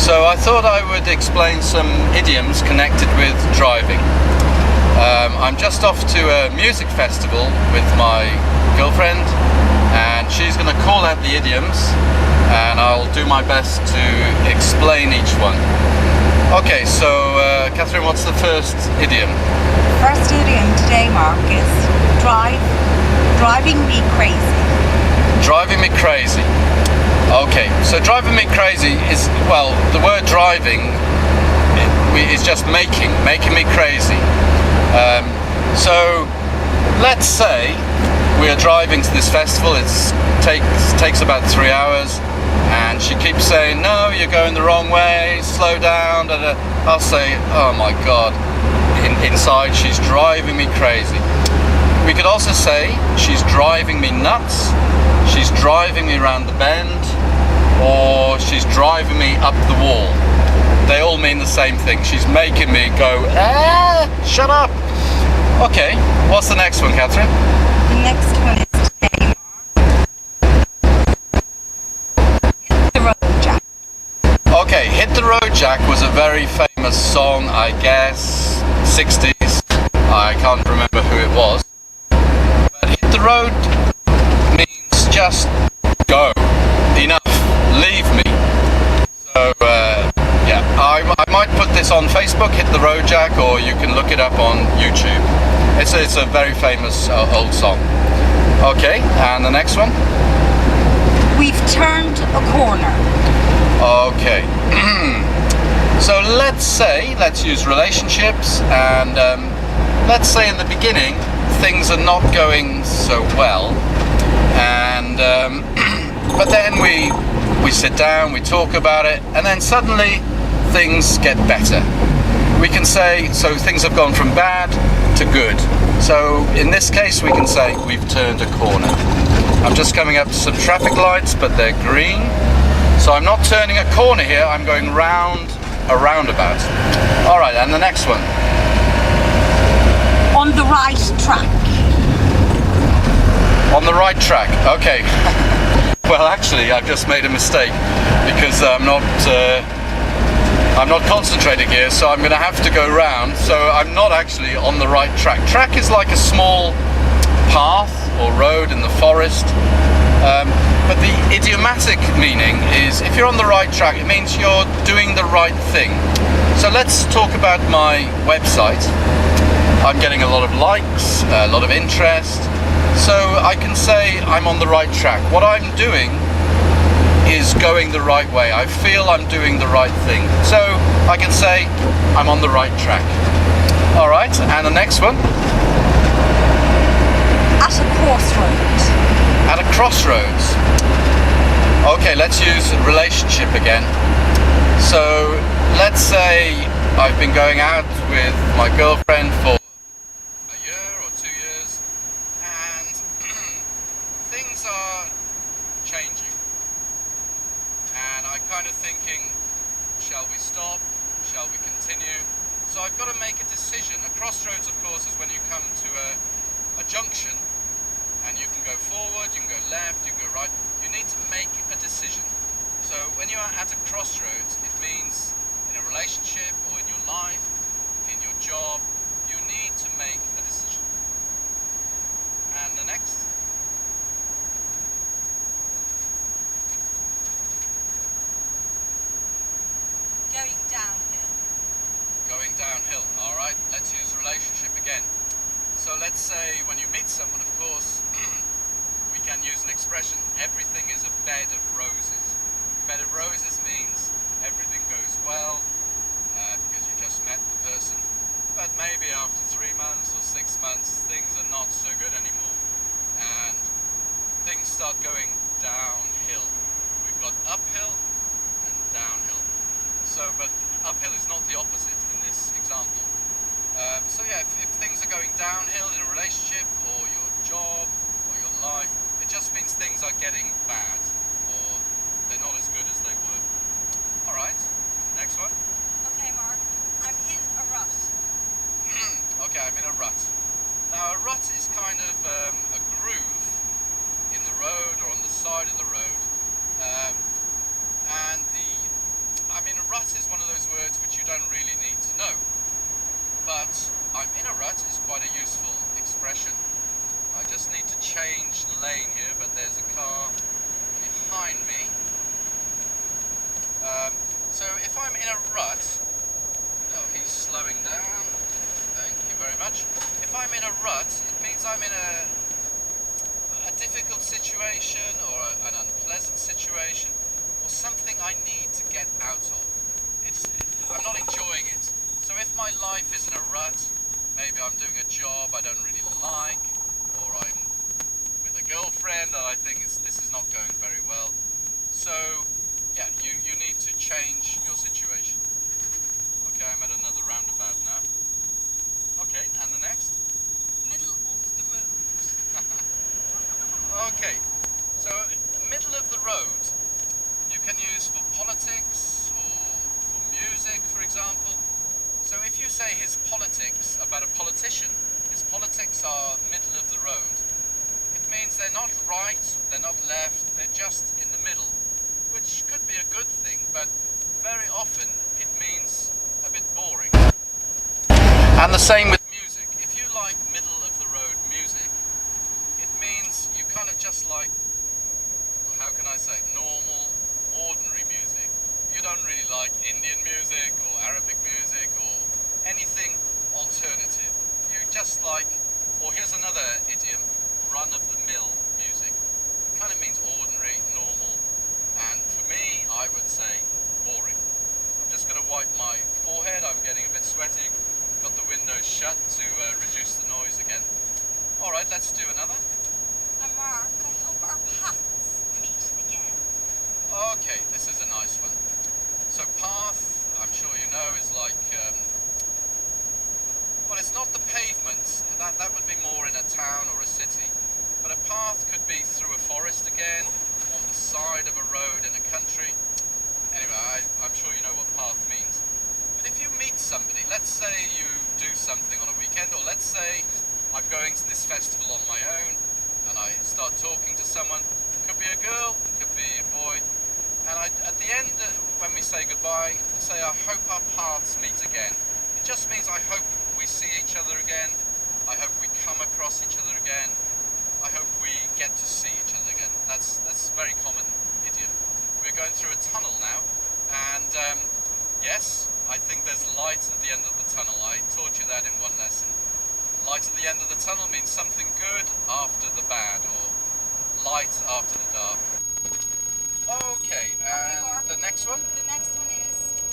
So I thought I would explain some idioms connected with driving. I'm just off to a music festival with my girlfriend, and she's going to call out the idioms, and I'll do my best to explain each one. Okay, so Catherine, what's the first idiom? First idiom today, Mark, is driving me crazy. Driving me crazy. Okay, so driving me crazy is, well, the word driving is just making me crazy. So let's say we are driving to this festival. It takes about 3 hours, and she keeps saying, no, you're going the wrong way, slow down. I'll say, oh my God, inside she's driving me crazy. We could also say she's driving me nuts, she's driving me around the bend, or she's driving me up the wall. They all mean the same thing. She's making me go, shut up. Okay, what's the next one, Catherine? The next one is today, Hit the Road Jack. Okay, Hit the Road Jack was a very famous song, I guess, 60s. I can't remember who it was. But hit the road means just go. Enough. Leave me. So, yeah, I might put this on Facebook, Hit the Road Jack, or you can look it up on YouTube. It's a very famous old song. Okay, and the next one? We've turned a corner. Okay. So let's use relationships, and let's say in the beginning things are not going so well, and but then we sit down, we talk about it, and then suddenly things get better. We can say, so things have gone from bad to good. So in this case we can say we've turned a corner. I'm just coming up to some traffic lights, but they're green. So I'm not turning a corner here, I'm going round a roundabout. Alright, and the next one. On the right track. On the right track, okay. Well, actually, I've just made a mistake because I'm not concentrating here, so I'm going to have to go round. So I'm not actually on the right track. Track is like a small path or road in the forest. But the idiomatic meaning is if you're on the right track, it means you're doing the right thing. So let's talk about my website. I'm getting a lot of likes, a lot of interest. So I can say I'm on the right track. What I'm doing is going the right way. I feel I'm doing the right thing. So I can say I'm on the right track. All right, and the next one? At a crossroads. At a crossroads. Okay, let's use relationship again. So let's say I've been going out with my girlfriend for a year or 2 years, and things are changing. And I'm kind of thinking, shall we stop? Shall we continue? So I've got to make a decision. A crossroads, of course, is when you come to a junction, and you can go forward, you can go left, you can go right. You need to make a decision. So when you are at a crossroads, it means in a relationship or in your life, in your job, you need the same with music. If you like middle of the road music, it means you kind of just like, how can I say, normal, ordinary music. You don't really like Indian music or Arabic music or anything alternative. You just like, or here's another idiom, run-of-the-mill music. It kind of means ordinary, normal, and for me, I would say boring. I'm just going to wipe my forehead. I'm getting a bit sweaty. Got the windows shut to reduce the noise again. All right, let's do another. Mark, I hope our paths meet again. Okay, this is a nice one. So path, I'm sure you know, is like, well, it's not the pavement. That would be more in a town or a city. But a path could be through a forest again, or the side of a road in a country. Anyway, I'm sure you know what path means. But if you meet somebody, let's say you do something on a weekend, or let's say I'm going to this festival on my own, and I start talking to someone. Could be a girl, could be a boy. And at the end, when we say goodbye, say, I hope our paths meet again. It just means I hope we see each other again. I hope we come across each other again. I hope we get to see each other again. That's a very common idiom. We're going through a tunnel now, and yes, I think there's light at the end of the tunnel. I taught you that in one lesson. Light at the end of the tunnel means something good after the bad, or light after the dark. Okay, and Mark. the next one? The next one is...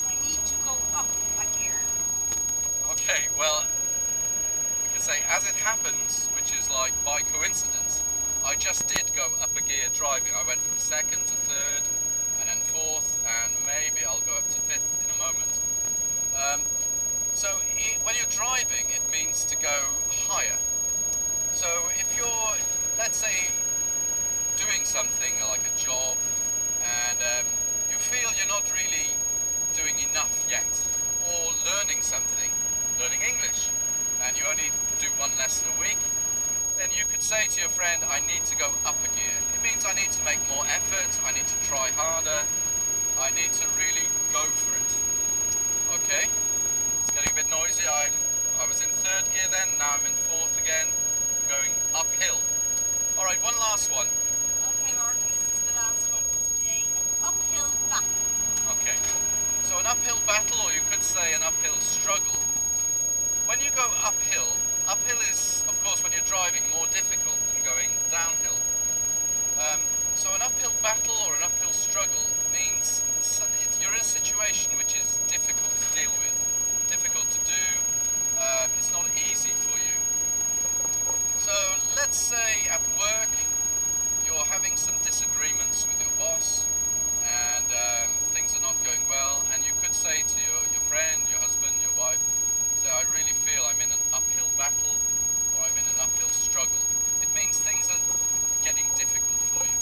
I need to go up a gear. Okay, well, we can say as it happens, which is like by coincidence, I just did go up a gear driving. I went from second to third, and then fourth, and maybe I'll go up to fifth in a moment. When you're driving, it means to go higher. So if you're, let's say, doing something like a job, and you feel you're not really doing enough yet, or learning something, learning English, and you only do one lesson a week, then you could say to your friend, I need to go up a gear. It means I need to make more effort, I need to try harder, I need to really go for it. Okay, it's getting a bit noisy. I was in third gear then, now I'm in fourth again, going uphill. All right, one last one. Okay, Mark, this is the last one for today. An uphill battle. Okay, so an uphill battle, or you could say an uphill struggle. When you go uphill is, of course, when you're driving, more difficult than going downhill. So an uphill battle or an uphill struggle means you're in a situation which is difficult to deal with, difficult to do, it's not easy for you. So let's say at work you're having some disagreements with your boss, and things are not going well, and you could say to your friend, your husband, your wife, say, I really feel I'm in an uphill battle, or I'm in an uphill struggle. It means things are getting difficult for you.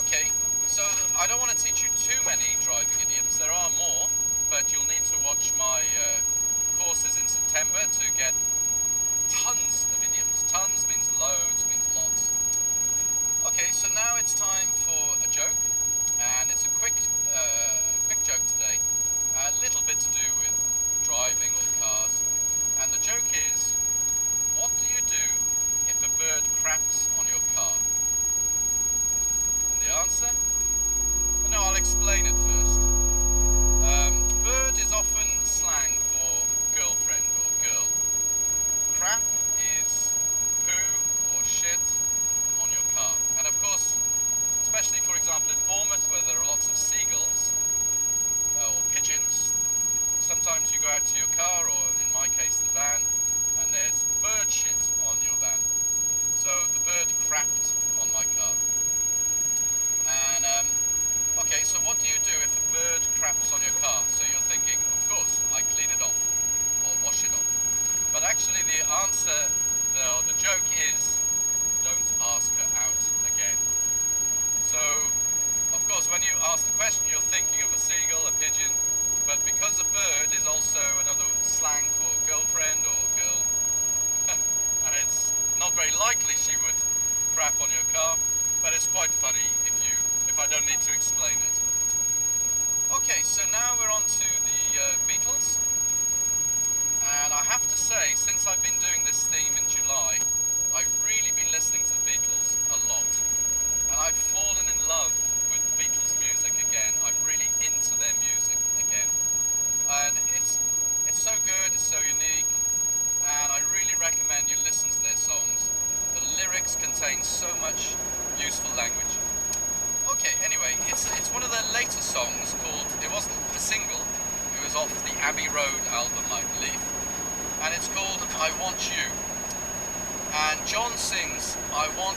Okay, so I don't want to teach you too many driving idioms. There are more, but you'll need to watch my courses in September to get tons of idioms. Tons means loads, means lots. Okay, so now it's time for a joke, and it's a quick joke today. A little bit to do with driving or cars. And the joke is, what do you do if a bird craps on your car? And the answer? No, I'll explain it first. Bird is often slang for girlfriend or girl. Crap is poo or shit on your car. And of course, especially for example in Bournemouth, where there are lots of seagulls or pigeons, sometimes you go out to your car, or in my case the van, and there's bird shit on your van. So the bird crapped on my car. And okay, so what do you do if a bird craps on your car? So you're thinking, of course, I clean it off or wash it off. But actually the answer, the joke is, don't ask her out again. So, of course, when you ask the question, you're thinking of a seagull, a pigeon, but because a bird is also another slang for girlfriend or girl, and it's not very likely she would crap on your car, but it's quite funny if I don't need to explain it.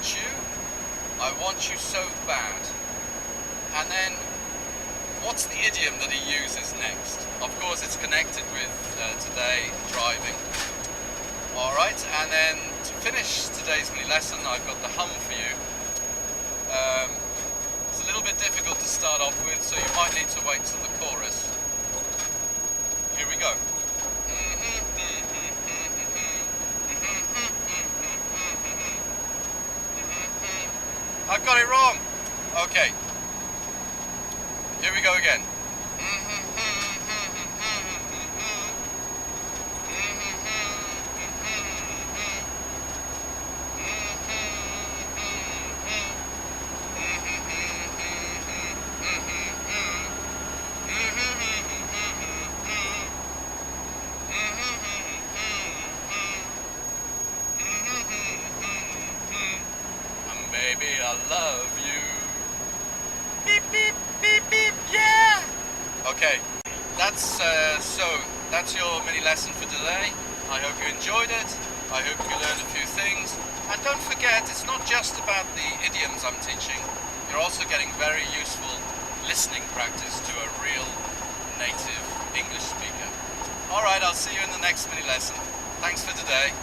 want you. I want you so bad. And then, what's the idiom that he uses next? Of course, it's connected with today, driving. Alright, and then to finish today's mini lesson, I've got the hum for you. It's a little bit difficult to start off with, so you might need to wait till the chorus. Here we go. I've got it wrong. Okay. Here we go again. Baby, I love you. Beep, beep, beep, beep, yeah! Okay, that's your mini lesson for today. I hope you enjoyed it. I hope you learned a few things. And don't forget, it's not just about the idioms I'm teaching. You're also getting very useful listening practice to a real native English speaker. Alright, I'll see you in the next mini lesson. Thanks for today.